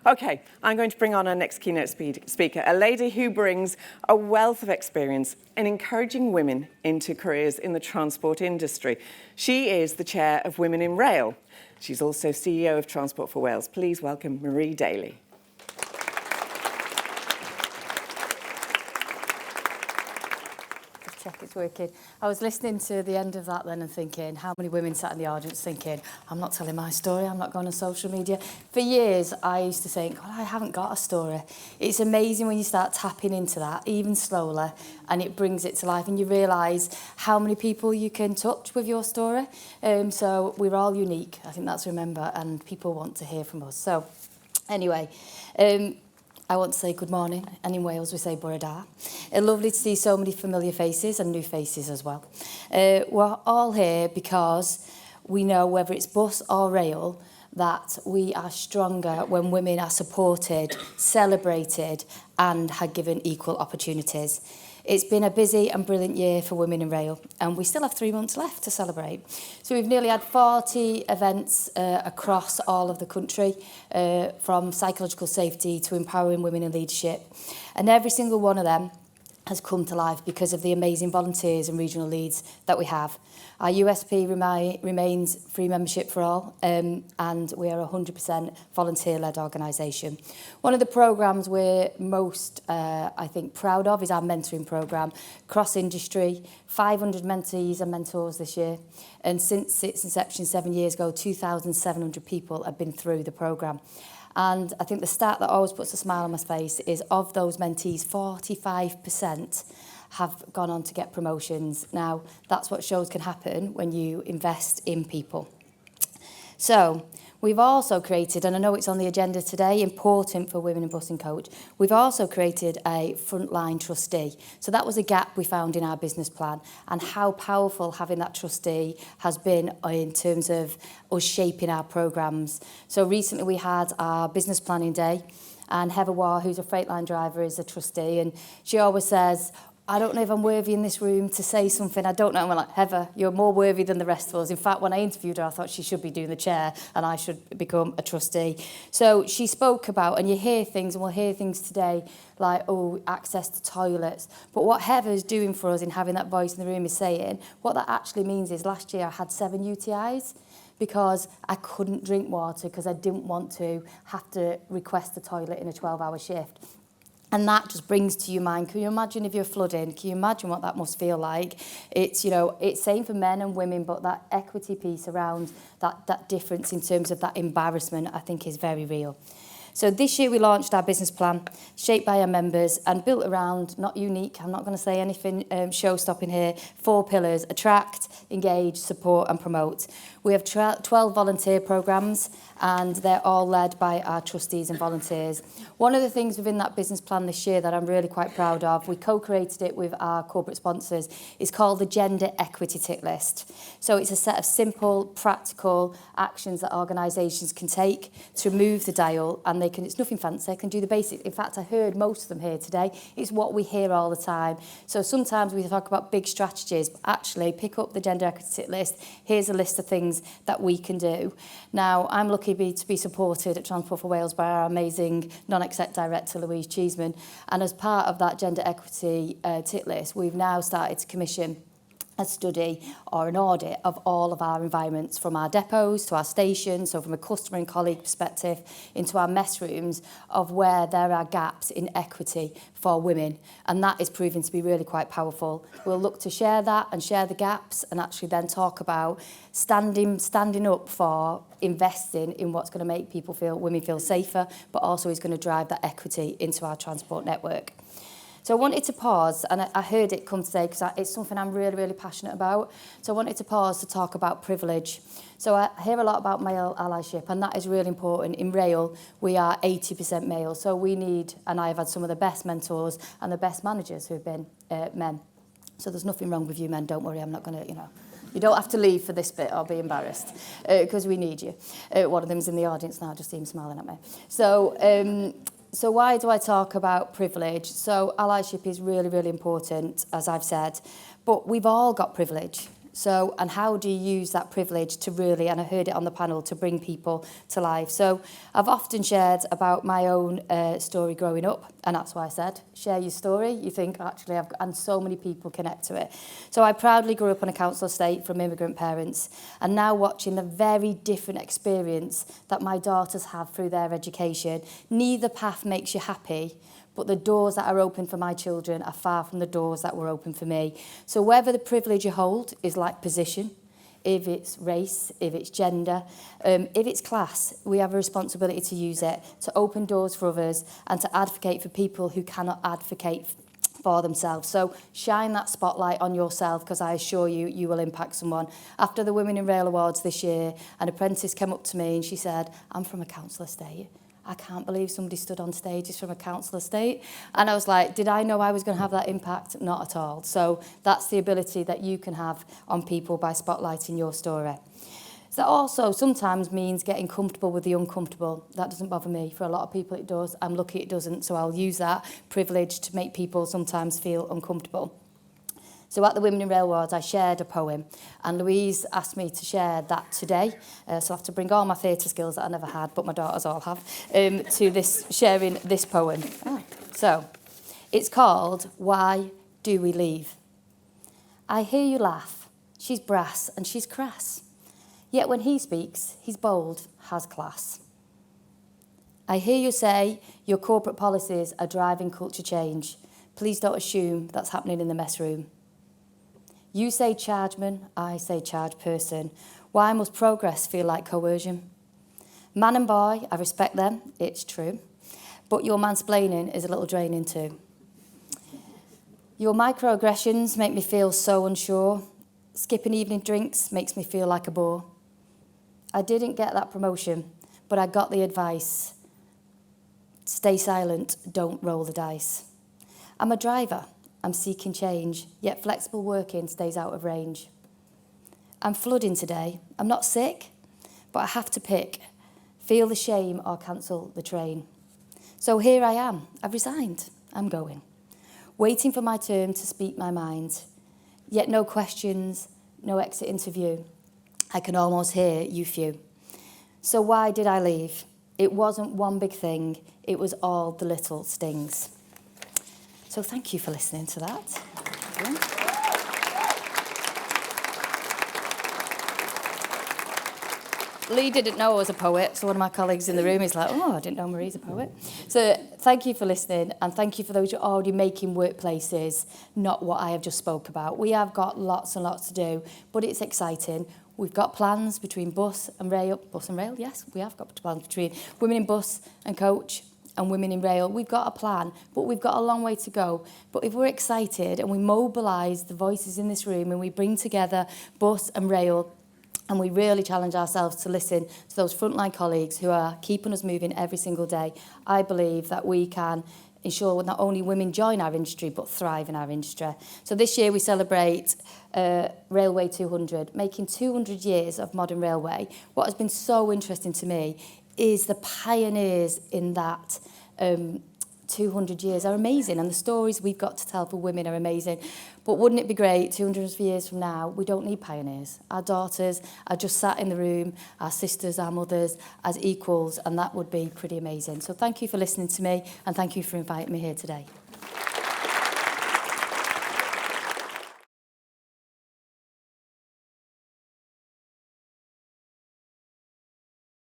Okay, I'm going to bring on our next keynote speaker, a lady who brings a wealth of experience in encouraging women into careers in the transport industry. She is the chair of Women in Rail. She's also CEO of Transport for Wales. Please welcome Marie Daly. Check it's working. I was listening to the end of that then and thinking, how many women sat in the audience thinking, I'm not telling my story, I'm not going on social media. For years, I used to think, well, I haven't got a story. It's amazing when you start tapping into that, even slowly, and it brings it to life, and you realise how many people you can touch with your story. So we're all unique, I think that's remember, and people want to hear from us. So anyway, I want to say good morning, and in Wales we say Bore da. Lovely to see so many familiar faces and new faces as well. We're all here because we know, whether it's bus or rail, that we are stronger when women are supported, celebrated and are given equal opportunities. It's been a busy and brilliant year for Women in Rail, and we still have 3 months left to celebrate. So we've nearly had 40 events across all of the country, from psychological safety to empowering women in leadership. And every single one of them has come to life because of the amazing volunteers and regional leads that we have. Our USP remains free membership for all, and we are a 100% volunteer-led organisation. One of the programmes we're most, I think, proud of is our mentoring programme, cross-industry, 500 mentees and mentors this year. And since its inception 7 years ago, 2,700 people have been through the programme. And I think the stat that always puts a smile on my face is, of those mentees, 45% have gone on to get promotions. Now, that's what shows can happen when you invest in people. So we've also created, and I know it's on the agenda today, important for Women in Bus and Coach, we've also created a frontline trustee. So that was a gap we found in our business plan, and how powerful having that trustee has been in terms of us shaping our programmes. So recently we had our business planning day, and Heather Waugh, who's a Freightline driver, is a trustee, and she always says, I don't know if I'm worthy in this room to say something. I don't know. And we're like, Heather, you're more worthy than the rest of us. In fact, when I interviewed her, I thought she should be doing the chair and I should become a trustee. So she spoke about, and you hear things, and we'll hear things today, like, oh, access to toilets. But what Heather's doing for us in having that voice in the room is saying, what that actually means is last year I had 7 UTIs because I couldn't drink water because I didn't want to have to request a toilet in a 12-hour shift. And that just brings to your mind, can you imagine if you're flooding? Can you imagine what that must feel like? It's, you know, it's same for men and women, but that equity piece around that difference in terms of that embarrassment, I think is very real. So this year we launched our business plan, shaped by our members and built around, not unique, I'm not going to say anything show-stopping here, 4 pillars: attract, engage, support and promote. We have 12 volunteer programmes, and they're all led by our trustees and volunteers. One of the things within that business plan this year that I'm really quite proud of, we co-created it with our corporate sponsors, is called the Gender Equity Tick List. So it's a set of simple, practical actions that organisations can take to move the dial, and they can, it's nothing fancy, they can do the basics. In fact, I heard most of them here today. It's what we hear all the time. So sometimes we talk about big strategies, but actually pick up the Gender Equity Tick List. Here's a list of things that we can do. Now, I'm lucky to be supported at Transport for Wales by our amazing non-exec director, Louise Cheeseman. And as part of that gender equity tick list, we've now started to commission a study or an audit of all of our environments, from our depots to our stations, so from a customer and colleague perspective, into our mess rooms, of where there are gaps in equity for women. And that is proving to be really quite powerful. We'll look to share that and share the gaps, and actually then talk about standing up for investing in what's going to make women feel safer, but also is going to drive that equity into our transport network. So I wanted to pause, and I heard it come today because it's something I'm really, really passionate about. So I wanted to pause to talk about privilege. So I hear a lot about male allyship, and that is really important. In rail, we are 80% male, so we need, and I have had some of the best mentors and the best managers who have been men. So there's nothing wrong with you men, don't worry, I'm not going to, you don't have to leave for this bit or be embarrassed, because we need you. One of them's in the audience now, just seems smiling at me. So why do I talk about privilege? So allyship is really, really important, as I've said, but we've all got privilege. So, and how do you use that privilege to really, and I heard it on the panel, to bring people to life? So I've often shared about my own story growing up, and that's why I said, share your story. You think, actually, and so many people connect to it. So I proudly grew up on a council estate from immigrant parents, and now watching the very different experience that my daughters have through their education. Neither path makes you happy, but the doors that are open for my children are far from the doors that were open for me. So whether the privilege you hold is like position, if it's race, if it's gender, if it's class, we have a responsibility to use it, to open doors for others and to advocate for people who cannot advocate for themselves. So shine that spotlight on yourself, because I assure you, you will impact someone. After the Women in Rail Awards this year, an apprentice came up to me and she said, I'm from a council estate. I can't believe somebody stood on stage is from a council estate. And I was like, did I know I was going to have that impact? Not at all. So that's the ability that you can have on people by spotlighting your story. So that also sometimes means getting comfortable with the uncomfortable. That doesn't bother me. For a lot of people it does. I'm lucky it doesn't. So I'll use that privilege to make people sometimes feel uncomfortable. So at the Women in Rail Awards, I shared a poem, and Louise asked me to share that today. So I have to bring all my theatre skills that I never had, but my daughters all have, to sharing this poem. So it's called Why Do We Leave? I hear you laugh. She's brass and she's crass. Yet when he speaks, he's bold, has class. I hear you say your corporate policies are driving culture change. Please don't assume that's happening in the mess room. You say chargeman, I say charge person. Why must progress feel like coercion? Man and boy, I respect them, it's true. But your mansplaining is a little draining too. Your microaggressions make me feel so unsure. Skipping evening drinks makes me feel like a bore. I didn't get that promotion, but I got the advice. Stay silent, don't roll the dice. I'm a driver. I'm seeking change, yet flexible working stays out of range. I'm flooding today. I'm not sick, but I have to pick. Feel the shame or cancel the train. So here I am. I've resigned. I'm going. Waiting for my turn to speak my mind. Yet no questions, no exit interview. I can almost hear you few. So why did I leave? It wasn't one big thing. It was all the little stings. So thank you for listening to that. Lee didn't know I was a poet, so one of my colleagues in the room is like, oh, I didn't know Marie's a poet. So thank you for listening, and thank you for those who are already making workplaces not what I have just spoke about. We have got lots and lots to do, but it's exciting. We've got plans between bus and rail, yes, we have got plans between women in bus and coach, and women in rail. We've got a plan, but we've got a long way to go. But if we're excited and we mobilise the voices in this room and we bring together bus and rail, and we really challenge ourselves to listen to those frontline colleagues who are keeping us moving every single day, I believe that we can ensure not only women join our industry, but thrive in our industry. So this year we celebrate Railway 200, making 200 years of modern railway. What has been so interesting to me is the pioneers in that 200 years are amazing, and the stories we've got to tell for women are amazing. But wouldn't it be great 200 years from now, we don't need pioneers. Our daughters are just sat in the room, our sisters, our mothers, as equals, and that would be pretty amazing. So thank you for listening to me, and thank you for inviting me here today.